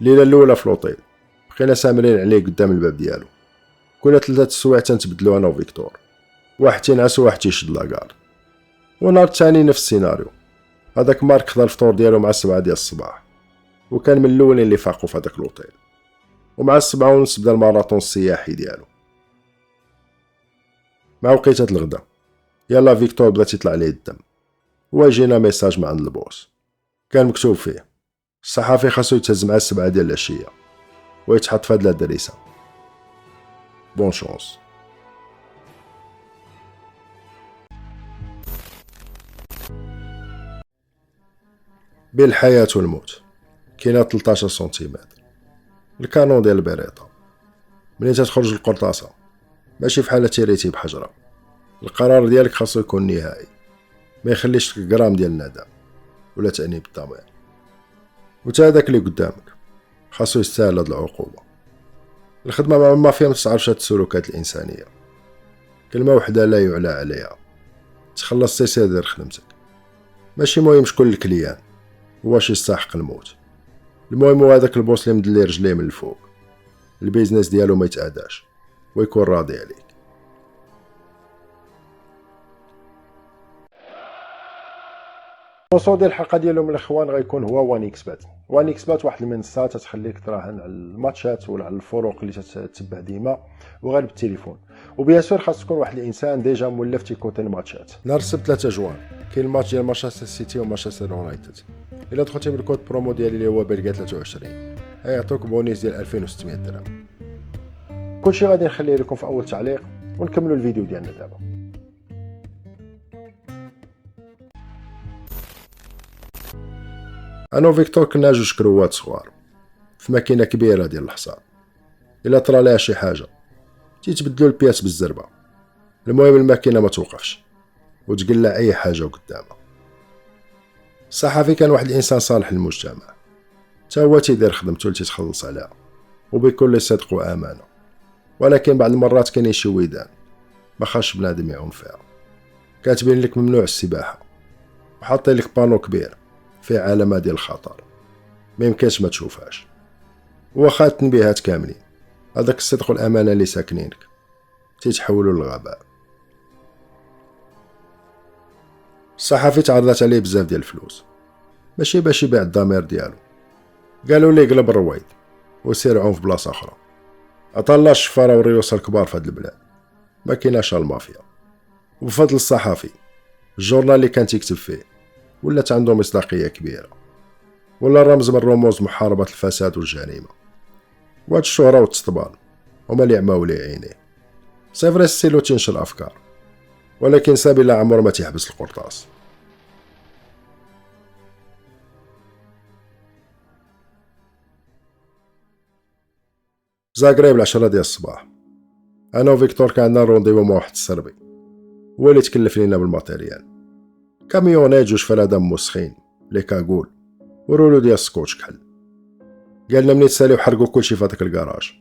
الليله الاولى في لوطيل بقينا سامرين عليه قدام الباب ديالو. كنا 3 السوايع تنتبدلو انا وفيكتور، واحد تينعس وواحد تيشد لاكار. ونهار الثاني نفس السيناريو، هذاك مارك خدا الفطور ديالو مع 7 ديال الصباح، وكان من الاولين اللي فاقوا في هذاك لوطيل. ومع 7:30 بدا الماراطون السياحي ديالو. مع وقيته الغدا يلا فيكتور بدا تيطلع ليه الدم، وجينا ميساج من عند البوس كان مكتوب فيه الصحافي خاصو يتهز مع 7 ديال العشيه ويتحط في هاد الادريسه. بون شونس. بين الحياة والموت كاينه 13 سنتيمتر. الكانون ديال البريطة منين تخرج القرطاسة ماشي فحال تيريتي بحجرة. القرار ديالك خاصو يكون نهائي، ما يخليش غرام ديال الندم ولا تأنيب الضمير. وتا هذاك اللي قدامك خاصو يستاهل هاد العقوبة. الخدمة مع المافيا متعرفش هاد السلوكات الإنسانية. كلمة وحدة لا يعلى عليها، تخلص سير دير خدمتك. ماشي مهم شكون الكليان واش يستحق الموت، المهم هو هذاك البوس اللي مدلي رجليه من الفوق البيزنس ديالو ما يتعداش ويكون راضي عليك. الوصول ديال الحلقه ديالهم الاخوان غيكون هو 1xBet. 1xBet واحد المنصه تتخليك تراهن على الماتشات ولا على الفروق اللي تتبع ديما وغير بالتليفون. وبيان سور خاص تكون واحد الانسان ديجا مولف تيكوتي الماتشات. نهار السبت 3 جوان كاين الماتش ديال مانشستر سيتي ومانشستر يونايتد. الا دخلتي بالكود برومو ديالي اللي هو بلقا 23 غيعطوك بونيس ديال 2600 درهم. كلشي غادي نخليه لكم في اول تعليق ونكملوا الفيديو ديالنا دابا. انا وفيكتور كنا جوج كروات صغار في ماكينه كبيره ديال الحصاد. الا طرا ليها شي حاجه تيتبدلوا البياس بالزربه. المهم الماكينه ما توقفش وتقلع اي حاجه قدامها. الصحفي كان واحد الانسان صالح للمجتمع، تا هو تيدير خدمته اللي تيتخلص عليها وبكل صدق وامانه. ولكن بعض المرات كاين شي ويدان ما خاصش بنادم يعون فيها. كاتبين لك ممنوع السباحه وحاطين لك بانو كبير فيه علامه ديال الخطر ما يمكنش ما تشوفهاش. واخا التنبيهات كاملين هذاك الصدق والامانه اللي ساكنينك تيتحولوا للغباء. الصحفي تعرضت عليه بزاف ديال الفلوس ماشي باش يبيع الضمير ديالو. قالوا ليه قلب الرويد وسير عون في بلاصه اخرى. عطا الله الشفاره والريوسه الكبار في هاد البلاد ما كايناش المافيا. وبفضل الصحفي الجورنال اللي كان تيكتب فيه ولات عنده مصداقيه كبيره، ولا رمز من رموز محاربه الفساد والجريمه. وهاد الشهره والتطبال هما اللي عماو ليه عينيه. صافري السيلو تنشر افكار، ولكن سابي لا عمر ما تيحبس القرطاس. زاغريب 10 ديال الصباح انا وفيكتور كان عندنا رونديفو مع واحد السربي هو اللي تكلف لينا بالماتيريال. كاميونات جوج فرادا موسخين لي كاغول ورولو ديال السكوتش كحل. قالنا منين تساليو حرقوا كلشي في هذاك الكراج،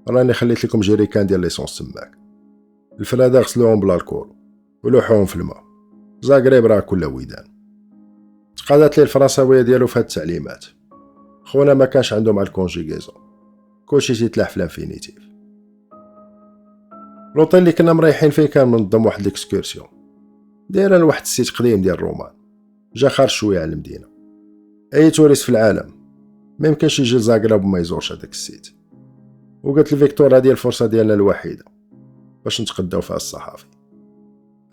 راني خليت لكم جيريكان ديال ليسونس تماك. الفرادا غسلوهم بالالكول ولوحوهم في الماء. زاغريب راه كلها ويدان. تقادات ليه الفرنساويه ديالو في هاد التعليمات. خونا ما كانش عنده مع الكونجيغيزون، كلشي تيتلاح في الانفينيتيف. لوطيل اللي كنا مريحين فيه كان منظم واحد الاكسكورسيون دايره لواحد السيت قديم ديال الرومان جا خارج شويه على المدينه. اي توريست في العالم ما يمكنش يجي لزاغرب وما يزورش هذاك السيت. وقلت لفيكتور هذه الفرصه ديالنا الوحيده باش نتقداو فيها الصحافي.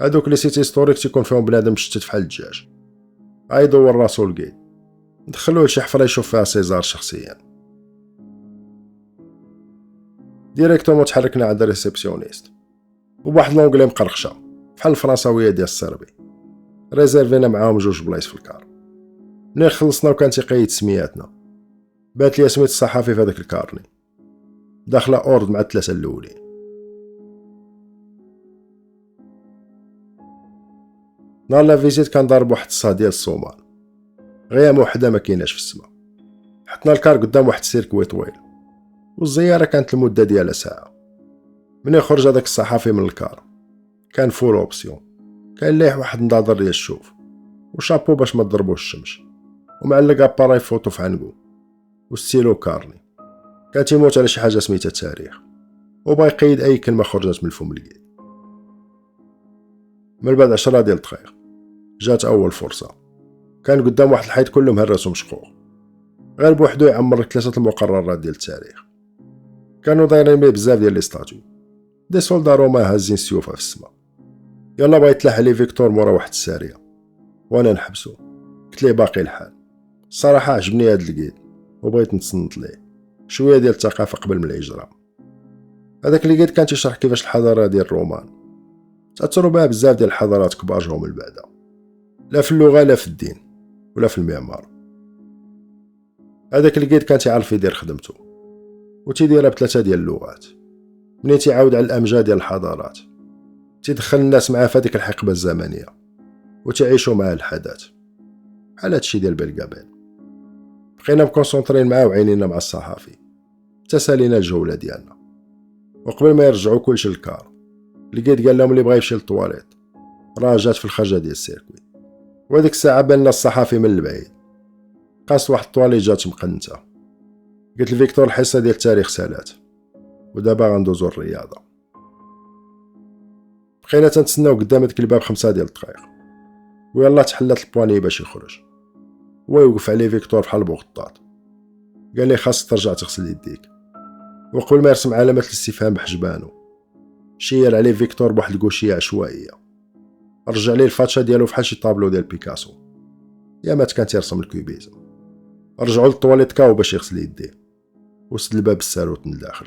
هادوك لي سيت هيستوريك تيكون فيهم بنادم مشتت فحال الدجاج يدور راسو لقيت ندخلوه لشي حفره يشوف فيها سيزار شخصيا. ديريكتومون تحركنا عند الريسبسيونيست وبواحد لونغلي مقرقشه بحال الفرنساويه ديال السربي. ريزيرفينا معاهم جوج بلايص في الكار. منين خلصنا وكان تيقيد سمياتنا بات لي سميت الصحافي في هذاك الكارني داخله اورد مع الثلاثه الاولين. نهار لا فيزيت كان ضارب واحد الصا ديال الصومال غيامه وحده ما كايناش في السما. حطنا الكار قدام واحد السيركوي طويل والزياره كانت المده ديالها ساعه. منين خرج هذاك الصحافي من الكار كان فول اوبسيون، كان ليه واحد النظاظر ديال الشوف وشابو باش ما تضربوش الشمس ومعلق اباراي فوتو في عنقو. وستيلو كارني. كان تيموت على شي حاجة سميتها التاريخ، وبغا يقيد أي كلمة خرجت من الفم القيد. من بعد 10 ديال الدقايق جات أول فرصة. كان قدام واحد الحيط كله مهرس ومشقوق، غير بوحدو يعمر 3 المقررات ديال التاريخ. كانوا دايرين بيه بزاف ديال لي ستاتيو، دي سولدا روما هازين سيوفا في السما. يلا بغا يتلاح عليه فيكتور مورا واحد السارية، وانا نحبسو. قلت ليه باقي الحال، الصراحة عجبني هاد القيد وبغيت نتصنت ليه شوية ديال الثقافة قبل من الإجرام. هذاك القيد كان تيشرح كيفاش الحضارة ديال الرومان تأثروا بها بزاف ديال الحضارات كبار جاو من بعدها، لا في اللغة لا في الدين ولا في المعمار. هذاك القيد كان تيعرف يدير خدمته وتيديرها ب3 ديال اللغات. منين تيعاود على الأمجاد ديال الحضارات تيدخل الناس معاه في هذيك الحقبة الزمنية وتعيشوا معاه الحدث، بحال هادشي ديال بلقابيل. بقينا مكونسونطرين معاه وعينينا مع الصحافي تسالينا الجولة ديالنا. وقبل ما يرجعوا كلشي للكار، لقيت قال لهم اللي بغا يمشي للطواليت راه جات في الخرجة ديال السيركوي. وهاديك الساعة بان الصحافي من البعيد قاص واحد الطواليت جات مقنته. قلت لفيكتور الحصة ديال التاريخ سالات ودابا غندوزو الرياضة. بقينا تنتسناو قدام هاديك الباب 5 ديال الدقايق، ويلا تحلات البواني باش يخرج. هو يوقف عليه فيكتور بحال بوغطاط، قال لي خاصك ترجع تغسل يديك. وقبل ما يرسم علامة الاستفهام بحجبانو شير عليه فيكتور بواحد الكوشية عشوائية، رجع ليه الفاتشة ديالو فحال شي طابلو ديال بيكاسو، يا مات كان تيرسم الكوبيزم. رجعوا للطواليت كاو باش يغسل يديه وسد الباب الساروت من الداخل.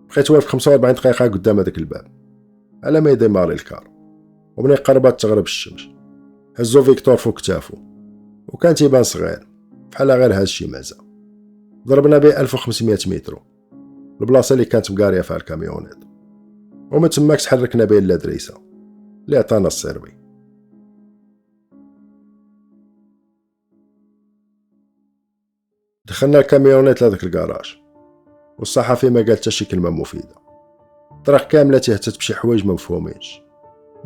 بقيت واقف 45 دقيقة قدام هذاك الباب على ما يديماري الكار. ومنين قربت تغرب الشمس هزو فيكتور فوق كتافو، وكان تيبان صغير بحال غير هادشي مازا. ضربنا به 1500 متر البلاصة اللي كانت مقارية فيها الكاميونيت، ومن تماك تحركنا بين لادريسة اللي عطانا السيربي. دخلنا الكاميونيت لهذاك الكراج، والصحفي ما قال حتى شي كلمة مفيدة. الطريق كاملة تيهتت بشي حوايج ما مفهومينش،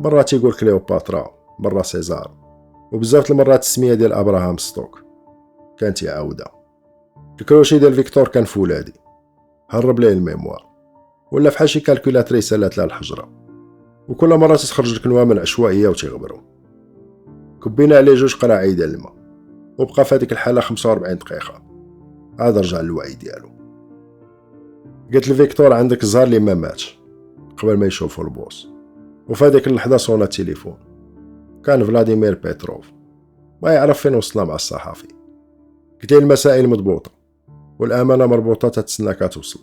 مرة تيقول كليوباترا، مرة سيزار، وبزاف المرات السمية ديال ابراهام ستوك كان تيعاودها. الكروشي ديال فيكتور كان فولادي، هرب ليه الميموار ولا فحال شي كالكولاتريس سالات لها الحجرة، وكل مرة تخرج لك نوامن عشوائية وتيغبرو. كبينا عليه 2 قراعي ديال الماء وبقى في هذيك الحالة 45 دقيقة عاد رجع للوعي ديالو. قلت لفيكتور عندك الزهر اللي ما ماتش قبل ما يشوفوا البوس. وفي هذيك اللحظة صونا التليفون، كان فلاديمير بيتروف ما يعرف فين وصلنا مع الصحافي. قلت له المسائل مضبوطة والأمانة مربوطة تتسناك توصل.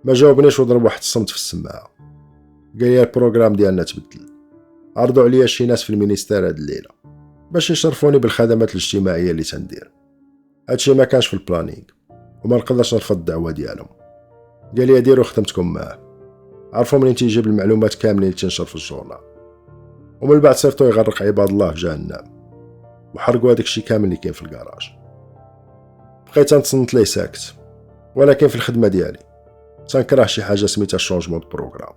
ما جاوبنيش وضرب واحد الصمت في السماعة. قال لي البروغرام ديالنا تبدل، عرضوا عليا شي ناس في المينيستير هاد الليلة باش يشرفوني بالخدمات الاجتماعية اللي تندير. هادشي ما كانش في البلانينغ وما نقدرش نرفض الدعوة ديالهم. قال لي ديروا خدمتكم معاه، عرفوا منين تيجيب المعلومات كاملين اللي تنشر في الجورنال، ومن بعد صيفطو يغرق عباد الله في جهنم وحرقوا هذاك الشيء كامل اللي كاين في الكراج. بقيت نتصنت ليه ساكت، ولكن في الخدمة ديالي تنكره شي حاجة سميتها شونجمون دو بروغرام.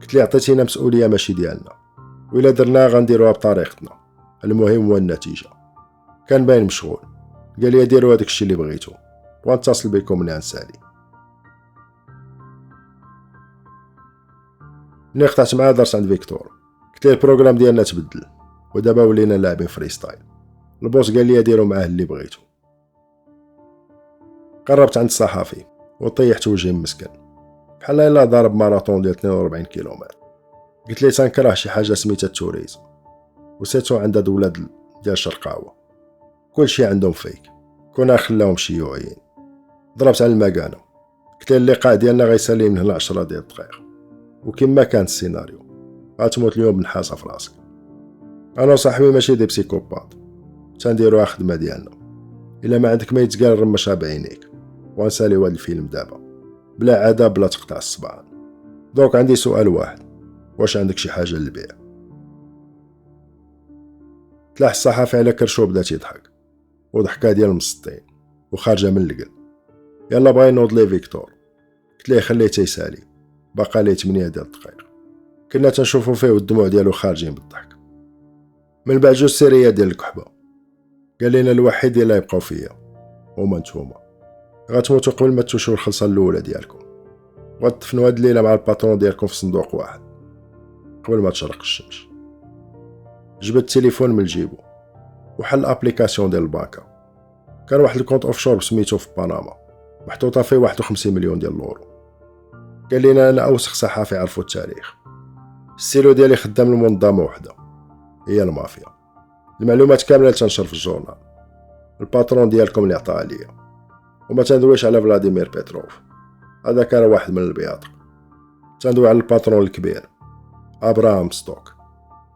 قلت لي عطيتينا مسؤولية ماشي ديالنا، وإلا درناها غنديروها بطريقتنا، المهم هو النتيجة. كان باين مشغول، قال لي ديروا هذاك الشيء اللي بغيتو ونتصل بكم من انسالي. ملي قطعت معاه درت عند فيكتور، قلت ليه البروغرام ديالنا تبدل ودابا ولينا لاعبين فريستايل. البوس قال لي ديروا معاه اللي بغيتو. قربت عند الصحافي وطيحت وجهي مسكن بحال الا ضارب ماراطون ديال 42 كيلومتر. قلت ليه تنكره شي حاجه سميتها التوريزم، وسيتو عندها دولة ديال الشرقاوة كلشي عندهم فيك، كنا خلاهم شيوعيين. ضربت على المكانه، قلت ليه اللقاء ديالنا غيسالي من هنا 10 ديال الدقائق، وكما كان السيناريو غتموت اليوم بنحاسه في راسك. انا وصاحبي ماشي دي بسيكوبات، تنديروها خدمه ديالنا. الا ما عندك ما يتقال رمشها بعينيك ونساليو هاد الفيلم دابا بلا عذاب بلا تقطع الصبعان. دوك عندي سؤال واحد، واش عندك شي حاجه للبيع؟ تلاح الصحافي على كرشو بدا تيضحك وضحكه ديال المسطين وخارجه من القلب. يلا بغا ينوض لي فيكتور، قلت ليه خليه تيسالي، باقا ليه 8 ديال الدقائق. كنا تنشوفو فيه والدموع ديالو خارجين بالضحك. من بعد 2 سيريات ديال الكحبه قال لنا الوحيد اللي يبقاو فيا هما نتوما، غتموتوا قبل ما توشوا الخلصه الاولى ديالكم، وغتدفنوا هاد الليله مع الباترون ديالكم في صندوق واحد قبل ما تشرق الشمس. جبد التليفون من جيبو وحل ابليكاسيون ديال البنكه. كان واحد الكونت اوفشور سميتو في بنما محطوطه فيه 51 مليون ديال الاورو. قال لنا انا اوسخ صحافي عرفوا التاريخ، السيلو ديالي خدام لمنظمه وحده هي المافيا، المعلومات كامله اللي تنشر في الجورنال، الباترون ديالكم اللي عطاها ليا، وما تندويش على فلاديمير بيتروف، هذا كان واحد من البياض. تندوي على الباترون الكبير ابراهام ستوك،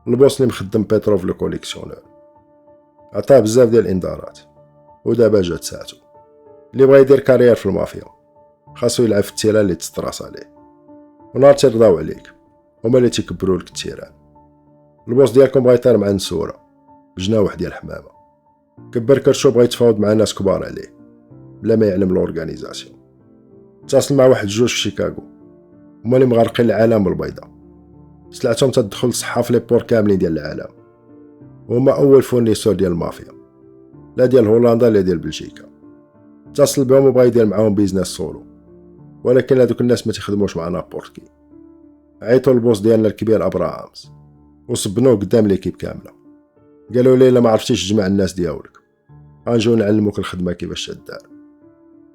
البوس اللي مخدم بيتروف لو كوليكسيونور. عطاه بزاف ديال الانذارات ودابا جات ساعته. اللي بغا يدير كارير في المافيا خاصو يلعب في التيران اللي تستراس عليه، ونهار تيرضاو عليك هما اللي تيكبروا لك التيران. البوس ديالكم بغا يطير مع نسوره بجناوح ديال الحمامه، كبر كرشو بغا يتفاوض مع ناس كبار عليه بلا ما يعلم لورغانيزاسيون. اتصل مع واحد جوج في شيكاغو هما اللي مغرقين العالم بالبيضاء، سلعتهم تدخل الصحافه لي بور كاملين ديال العالم، وهما اول فورنيسور ديال المافيا، لا ديال هولندا لا ديال بلجيكا. اتصل بهم وبغا يدير معاهم بيزنس سولو، ولكن هذوك الناس ما تيخدموش مع نابورت كي. عيطوا البوس ديالنا الكبير ابراهامز وصبنوه قدام ليكيب كامله، قالوا لي الا ما عرفتيش تجمع الناس ديالك غنجيو نعلموك الخدمه كيفاش تدار.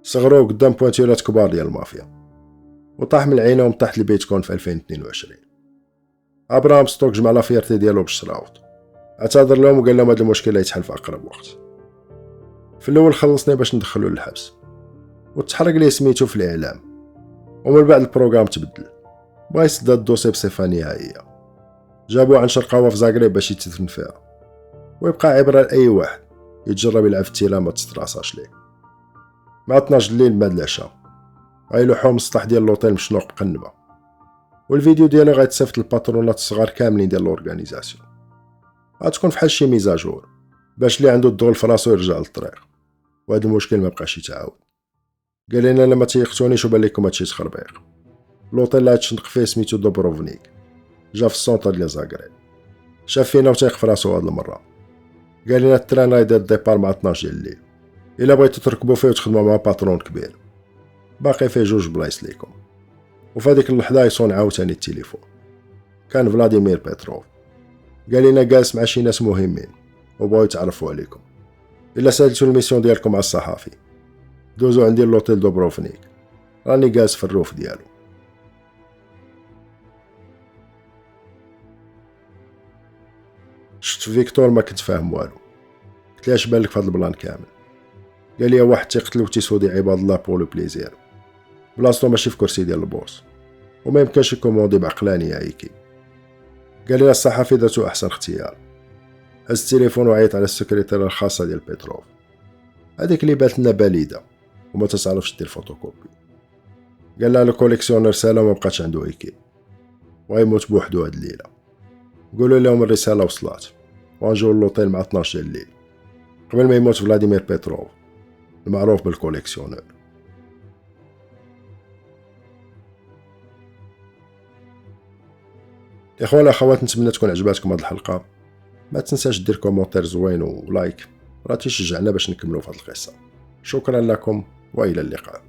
صغروه قدام بوانتيولات كبار ديال المافيا وطاح من عينهم تحت البيتكوين في 2022. ابراهام ستوك جمع لافيرتي ديالو بالشراوط، اعتذر لهم وقال لهم هذا المشكل يتحل في اقرب وقت. في الاول خلصني باش ندخلو للحبس وتحرق ليه سميتو في الاعلام، ومن بعد البروغرام تبدل، بغا يسد الدوسي بصفه نهائيه. جابوه عن شرقاوه في زاغريب باش يتدفن فيها ويبقى عبره لاي واحد يتجرب يلعب في التيران ما تستراساش ليه. مع 12 الليل بعد العشاء غيلوحوه من السطح ديال لوطيل مشنوق بقنبه، والفيديو ديالو غيتصيفط للباترونات الصغار كاملين ديال لورغانيزاسيون. غتكون فحال شي ميزاجور باش اللي عنده الدغل فراسو يرجع للطريق، وهذا المشكل ما بقاش يتعاود. قال لنا لما تيقتونيش وبان لكم هادشي تخربيق. لوطيل اللي تشنق فيه سميتو دوبروفنيك، جا في السونطر ديال زاغريب، شاف فينا وتيق فراسو هاد المره. قال لنا التران غيدير الديبار مع 12 ديال الليل، الا بغيتو تركبوا فيه وتخدموا مع باترون كبير باقي فيه جوج بلايص ليكم. وفي هذيك اللحظه يصون عاوتاني التليفون، كان فلاديمير بيتروف. قال لنا جالس مع شي ناس مهمين وبغاو يتعرفوا عليكم، الا سالتوا الميسيون ديالكم على الصحافي دوزو عندي لوطيل دوبروفنيك، راني جالس في الروف ديالو. شفت فيكتور ما كنت فاهم والو، قلت ليه اش بالك في هذا البلان كامل؟ قال لي واحد تيقتل وتيسودي عباد الله بولو بليزير، بلاصتو ماشي في كرسي ديال البوس وما يمكنش يكوموندي بعقلانيه هيك. قال لي الصحافي داتو احسن اختيار، هز التليفون وعيط على السكرتيره الخاصه ديال بيتروف، هذيك اللي بات لنا باليده وما تعرفش دير فوتوكوبي. قال لها الكوليكسيونر رساله وما بقاتش عنده ايكيب وغيموت بوحدو هاد الليله. قولوا لهم الرساله وصلت وغنجيو للوطيل مع 12 الليل قبل ما يموت فلاديمير بيتروف المعروف بالكوليكسيونر. اخوان اخوات، نتمنى تكون عجباتكم هاد الحلقه، ما تنساش دير كومونتير زوين ولايك راه تيشجعنا باش نكملوا في هاد القصه. شكرا لكم والى اللقاء.